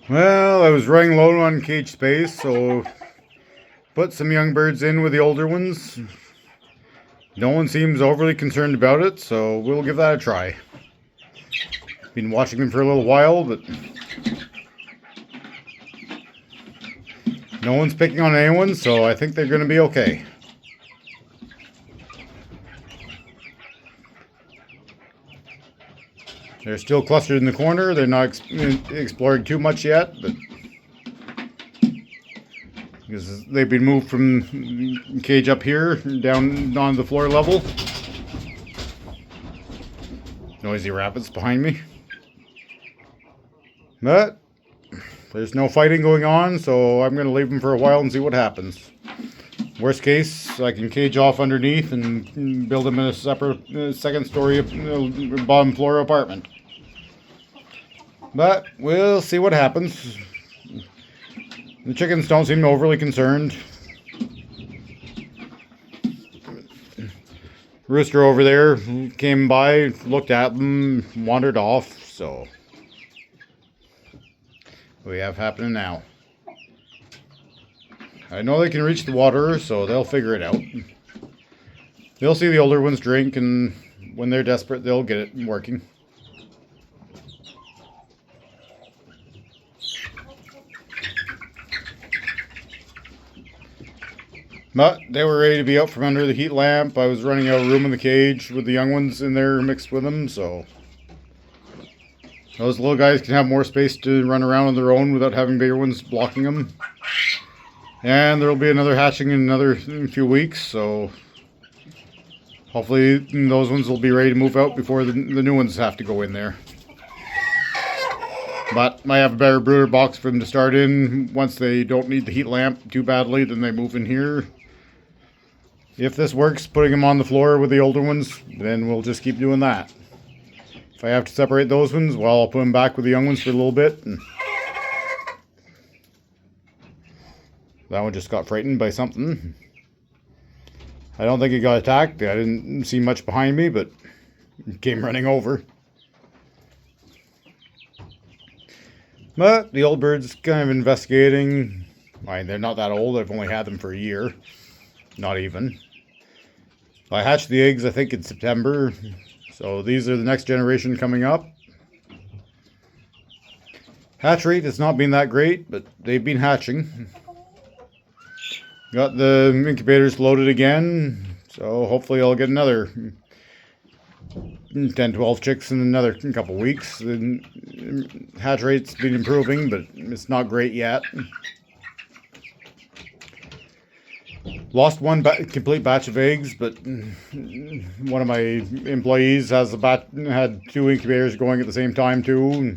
Well, I was running low on cage space, so put some young birds in with the older ones. No one seems overly concerned about it, so we'll give that a try. Been watching them for a little while, but no one's picking on anyone, so I think they're going to be okay. They're still clustered in the corner. They're not exploring too much yet, but because they've been moved from cage up here down on the floor level. Noisy rabbits behind me. But there's no fighting going on, so I'm going to leave them for a while and see what happens. Worst case, I can cage off underneath and build them in a separate second story bottom floor apartment. But we'll see what happens. The chickens don't seem overly concerned. Rooster over there came by, looked at them, wandered off, so we have happening now. I know they can reach the water, so they'll figure it out. They'll see the older ones drink, and when they're desperate, they'll get it working. But they were ready to be out from under the heat lamp. I was running out of room in the cage with the young ones in there mixed with them, so those little guys can have more space to run around on their own without having bigger ones blocking them. And there will be another hatching in another few weeks, so hopefully those ones will be ready to move out before the new ones have to go in there. But I have a better brooder box for them to start in. Once they don't need the heat lamp too badly, then they move in here. If this works, putting them on the floor with the older ones, then we'll just keep doing that. If I have to separate those ones, well, I'll put them back with the young ones for a little bit. And that one just got frightened by something. I don't think it got attacked. I didn't see much behind me, but it came running over. But the old bird's kind of investigating. They're not that old. I've only had them for a year. Not even. I hatched the eggs, I think, in September. So these are the next generation coming up. Hatch rate has not been that great, but they've been hatching. Got the incubators loaded again. So hopefully I'll get another 10, 12 chicks in another couple weeks. The hatch rate's been improving, but it's not great yet. Lost one complete batch of eggs, but one of my employees has had 2 incubators going at the same time too,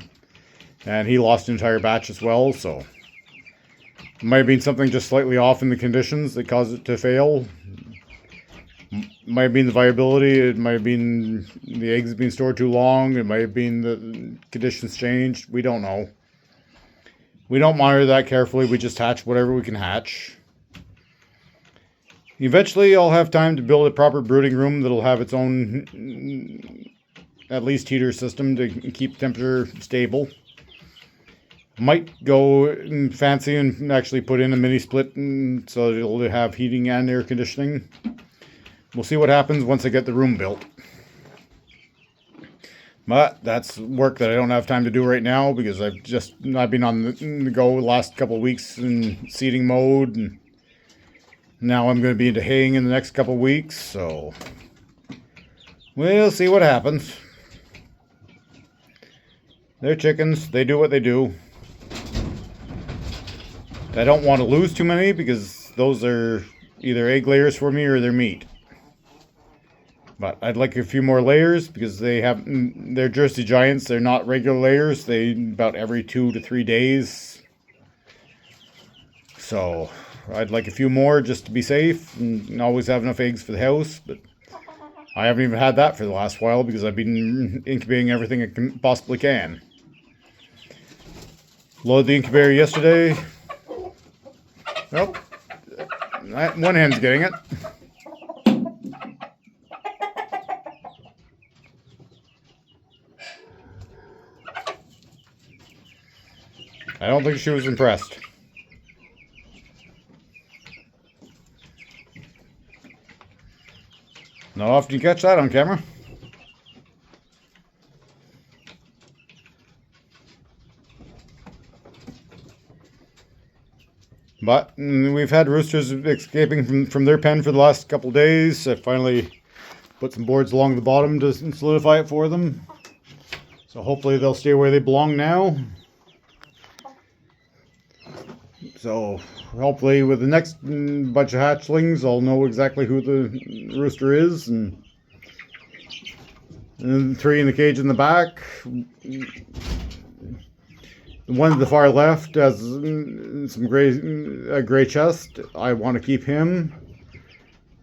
and he lost an entire batch as well. So it might have been something just slightly off in the conditions that caused it to fail. Might have been the viability. It might have been the eggs being stored too long. It might have been the conditions changed. We don't know. We don't monitor that carefully. We just hatch whatever we can hatch. Eventually, I'll have time to build a proper brooding room that'll have its own, at least, heater system to keep temperature stable. Might go fancy and actually put in a mini split so that it'll have heating and air conditioning. We'll see what happens once I get the room built. But that's work that I don't have time to do right now because I've been on the go the last couple of weeks in seeding mode, and now I'm going to be into haying in the next couple of weeks, so we'll see what happens. They're chickens. They do what they do. I don't want to lose too many because those are either egg layers for me or they're meat. But I'd like a few more layers because they're Jersey Giants. They're not regular layers. They about every 2 to 3 days. So I'd like a few more just to be safe and always have enough eggs for the house. But I haven't even had that for the last while because I've been incubating everything I possibly can. Loaded the incubator yesterday. Well, one hen's getting it. I don't think she was impressed. Not often you catch that on camera. But we've had roosters escaping from their pen for the last couple of days. I finally put some boards along the bottom to solidify it for them. So hopefully they'll stay where they belong now. So hopefully with the next bunch of hatchlings, I'll know exactly who the rooster is. And 3 in the cage in the back. The one at the far left has some gray chest. I want to keep him.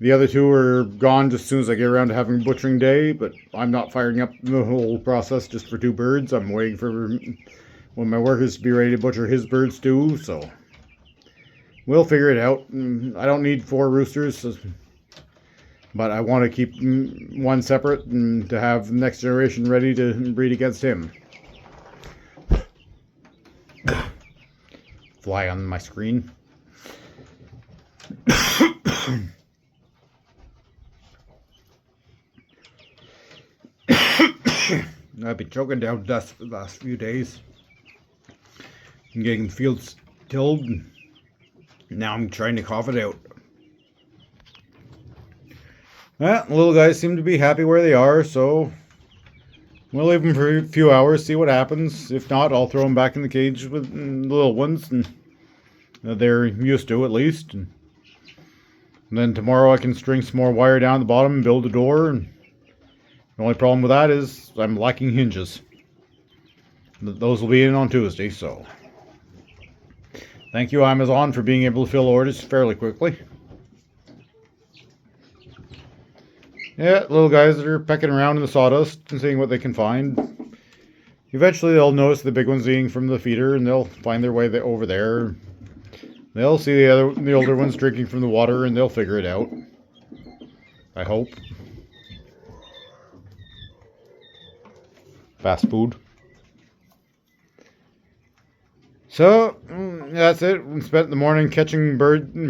The other 2 are gone just as soon as I get around to having butchering day, but I'm not firing up the whole process just for 2 birds. I'm waiting for one of my workers to be ready to butcher his birds too, so we'll figure it out. I don't need 4 roosters, but I want to keep one separate and to have the next generation ready to breed against him. Fly on my screen. I've been choking down dust for the last few days and getting the fields tilled. Now I'm trying to cough it out. Well, the little guys seem to be happy where they are, so we'll leave them for a few hours, see what happens. If not, I'll throw them back in the cage with the little ones, and they're used to at least. And then tomorrow I can string some more wire down the bottom and build a door. And the only problem with that is I'm lacking hinges. Those will be in on Tuesday, so thank you, Amazon, for being able to fill orders fairly quickly. Yeah, little guys are pecking around in the sawdust and seeing what they can find. Eventually they'll notice the big ones eating from the feeder, and they'll find their way over there. They'll see the older ones drinking from the water, and they'll figure it out. I hope. Fast food. So, that's it. We spent the morning catching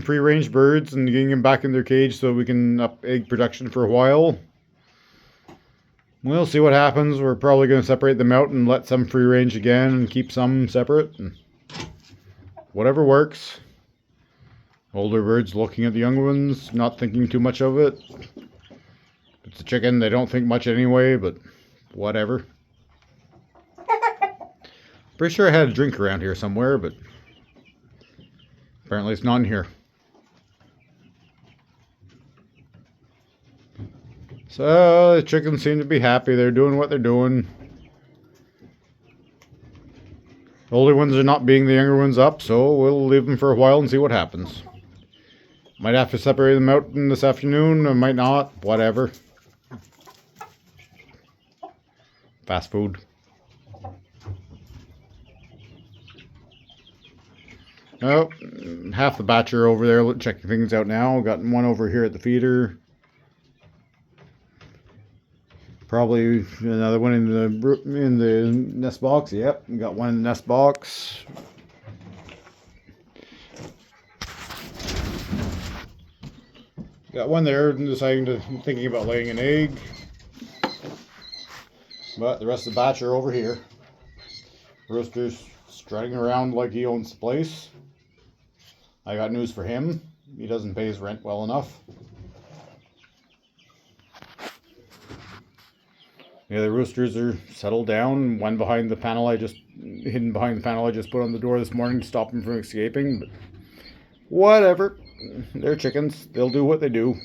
free-range birds and getting them back in their cage so we can up egg production for a while. We'll see what happens. We're probably going to separate them out and let some free-range again and keep some separate. And whatever works. Older birds looking at the younger ones, not thinking too much of it. It's a chicken, they don't think much anyway, but whatever. Pretty sure I had a drink around here somewhere, but apparently it's not in here. So the chickens seem to be happy. They're doing what they're doing. The older ones are not beating the younger ones up, so we'll leave them for a while and see what happens. Might have to separate them out this afternoon, or might not. Whatever. Fast food. Oh, half the batch are over there checking things out now. Got one over here at the feeder. Probably another one in the nest box. Yep, got one in the nest box. Got one there thinking about laying an egg. But the rest of the batch are over here. Rooster's strutting around like he owns the place. I got news for him. He doesn't pay his rent well enough. The other roosters are settled down. One hidden behind the panel I just put on the door this morning to stop him from escaping. But whatever. They're chickens. They'll do what they do.